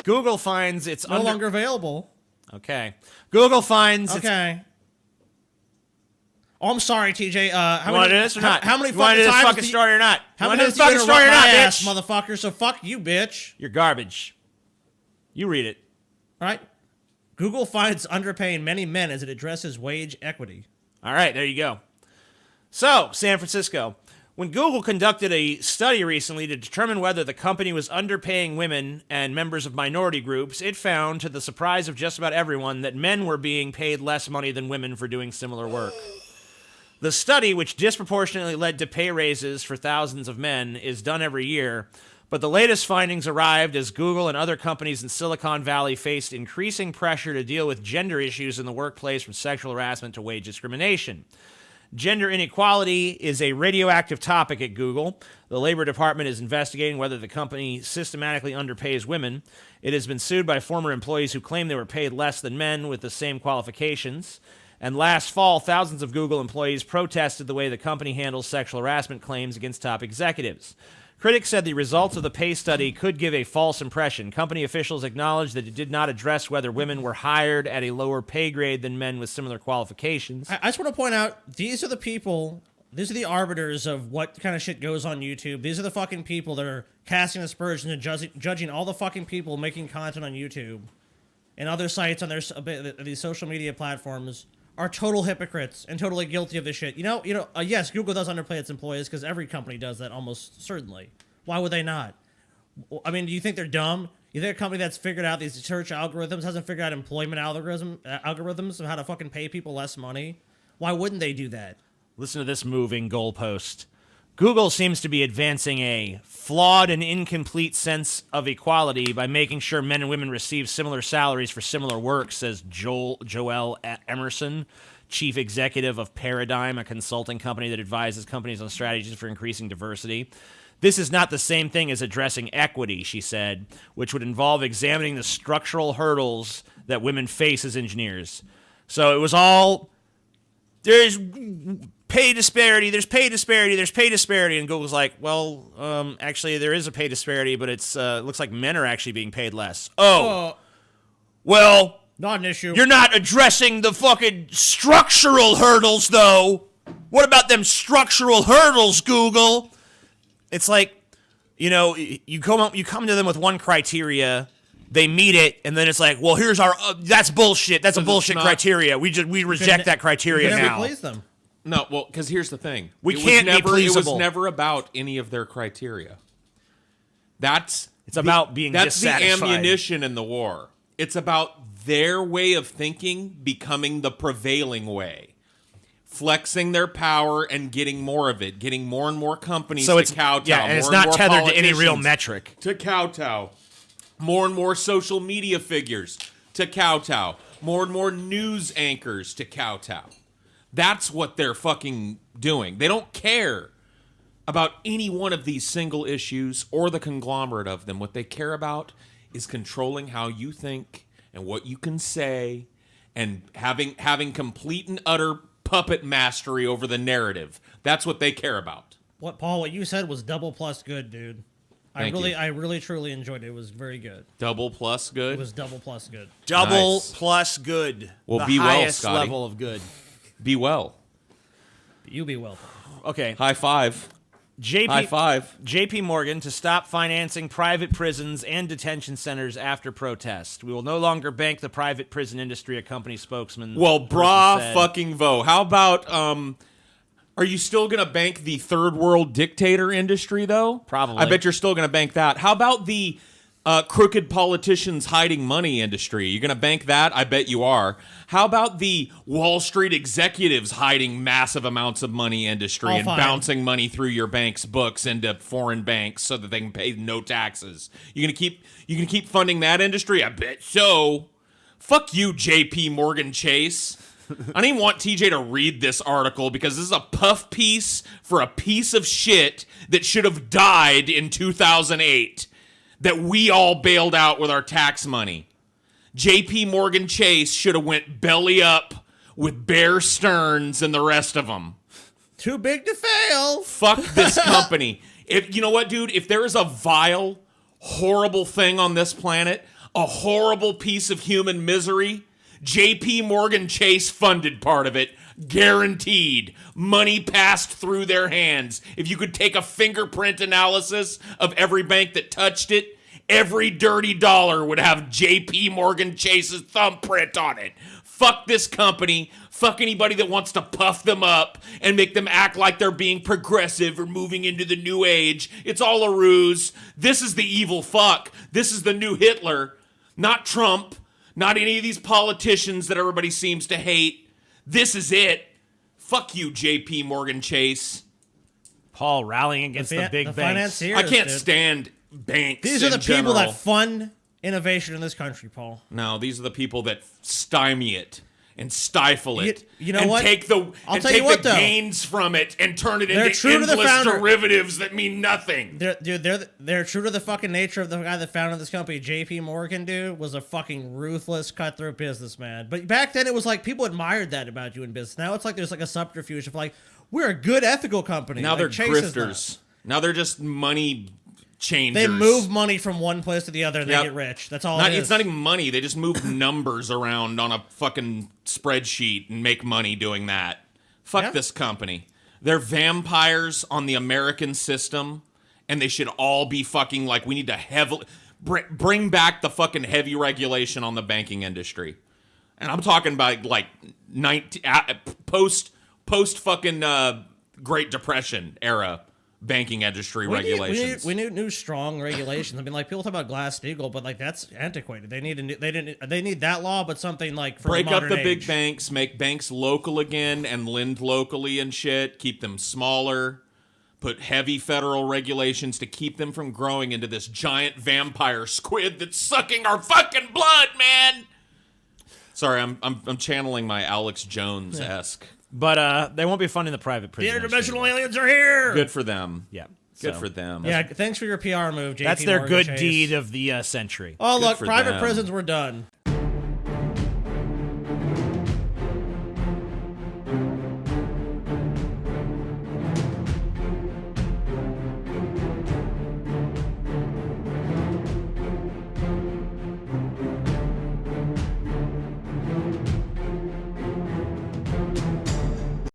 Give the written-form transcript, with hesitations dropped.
Google finds it's no longer available. Okay. Google finds okay. Oh, I'm sorry, TJ. How many? This or not? How many fucking times? Fucking story or not? How many times fucking story or not, bitch? Motherfucker. So fuck you, bitch. You're garbage. You read it. All right. Google finds underpaying many men as it addresses wage equity. All right, there you go. So, San Francisco. When Google conducted a study recently to determine whether the company was underpaying women and members of minority groups, it found, to the surprise of just about everyone, that men were being paid less money than women for doing similar work. The study, which disproportionately led to pay raises for thousands of men, is done every year, but the latest findings arrived as Google and other companies in Silicon Valley faced increasing pressure to deal with gender issues in the workplace, from sexual harassment to wage discrimination. Gender inequality is a radioactive topic at Google. The Labor Department is investigating whether the company systematically underpays women. It has been sued by former employees who claim they were paid less than men with the same qualifications. And last fall, thousands of Google employees protested the way the company handles sexual harassment claims against top executives. Critics said the results of the pay study could give a false impression. Company officials acknowledged that it did not address whether women were hired at a lower pay grade than men with similar qualifications. I just want to point out, these are the arbiters of what kind of shit goes on YouTube. These are the fucking people that are casting aspersions and judging all the fucking people making content on YouTube and other sites on these social media platforms are total hypocrites and totally guilty of this shit. Yes, Google does underpay its employees because every company does that almost certainly. Why would they not? I mean, do you think they're dumb? You think a company that's figured out these search algorithms hasn't figured out employment algorithms of how to fucking pay people less money? Why wouldn't they do that? Listen to this moving goalpost. Google seems to be advancing a flawed and incomplete sense of equality by making sure men and women receive similar salaries for similar work, says Joel Emerson, chief executive of Paradigm, a consulting company that advises companies on strategies for increasing diversity. This is not the same thing as addressing equity, she said, which would involve examining the structural hurdles that women face as engineers. So it was all, there's pay disparity, there's pay disparity, and Google's like, well, actually there is a pay disparity, but it's looks like men are actually being paid less. Well, not an issue. You're not addressing the fucking structural hurdles, though. What about them structural hurdles, Google? It's like, you come to them with one criteria, they meet it, and then it's like, well, here's our that's bullshit. That's a bullshit criteria. We reject that criteria now. Never please them. No, well, because here's the thing. It was never about any of their criteria. It's about being dissatisfied. That's the ammunition in the war. It's about their way of thinking becoming the prevailing way. Flexing their power and getting more of it. Getting more and more companies to kowtow. Yeah, and it's not tethered to any real metric. To kowtow. More and more social media figures to kowtow. More and more news anchors to kowtow. That's what they're fucking doing. They don't care about any one of these single issues or the conglomerate of them. What they care about is controlling how you think and what you can say and having complete and utter puppet mastery over the narrative. That's what they care about. Paul, what you said was double plus good, dude. I really truly enjoyed it. It was very good. Double plus good? It was double plus good. Double plus good. Well, the be highest well, Scotty. level of good. Be well. You be well. Okay. High five. High five. JPMorgan to stop financing private prisons and detention centers after protest. We will no longer bank the private prison industry, a company spokesman. Well, fucking vo. How about, are you still going to bank the third world dictator industry, though? Probably. I bet you're still going to bank that. How about the crooked politicians hiding money industry? You going to bank that? I bet you are. How about the Wall Street executives hiding massive amounts of money industry and bouncing money through your bank's books into foreign banks so that they can pay no taxes? You going to keep funding that industry? I bet so. Fuck you, JPMorgan Chase. I don't even want TJ to read this article because this is a puff piece for a piece of shit that should have died in 2008 that we all bailed out with our tax money. JPMorgan Chase should have went belly up with Bear Stearns and the rest of them. Too big to fail. Fuck this company. You know what, dude? If there is a vile, horrible thing on this planet, a horrible piece of human misery. JPMorgan Chase funded part of it. Guaranteed. Money passed through their hands. If you could take a fingerprint analysis of every bank that touched it, every dirty dollar would have JPMorgan Chase's thumbprint on it. Fuck this company. Fuck anybody that wants to puff them up and make them act like they're being progressive or moving into the new age. It's all a ruse. This is the evil fuck. This is the new Hitler. Not Trump. Not any of these politicians that everybody seems to hate. This is it. Fuck you, JPMorgan Chase. Paul rallying against the big banks. Financiers, I can't dude. stand banks. These are the in people general. that fund innovation in this country, Paul. No, these are the people that stymie it and stifle it. You know and what? Take the I'll and tell take you what, the though. gains from it and turn it They're into true to the endless founder. derivatives that mean nothing. They're true to the fucking nature of the guy that founded this company. JP Morgan, dude, was a fucking ruthless, cutthroat businessman. But back then, it was like people admired that about you in business. Now it's like there's like a subterfuge of like, we're a good ethical company. Now like, they're Chase is grifters. Now they're just money changers. They move money from one place to the other and Yep. they get rich. That's all Not, it is. it's not even money. They just move numbers around on a fucking spreadsheet and make money doing that. Fuck Yeah. this company. They're vampires on the American system, and they should all be fucking like, we need to heavily bring back the fucking heavy regulation on the banking industry. And I'm talking about like post fucking Great Depression era banking industry regulations. We need new strong regulations. I mean, like people talk about Glass-Steagall, but like that's antiquated. They need that law, but something like for Break up modern the age. big banks, make banks local again, and lend locally and shit. Keep them smaller. Put heavy federal regulations to keep them from growing into this giant vampire squid that's sucking our fucking blood, man. Sorry, I'm channeling my Alex Jones-esque. But they won't be funding the private The prison. interdimensional aliens are here. Good for them. Yeah. Good So, for them. Yeah, thanks for your PR move, JP That's their Morgan good Chase. deed of the century. Oh, Good look, for private them. prisons were done.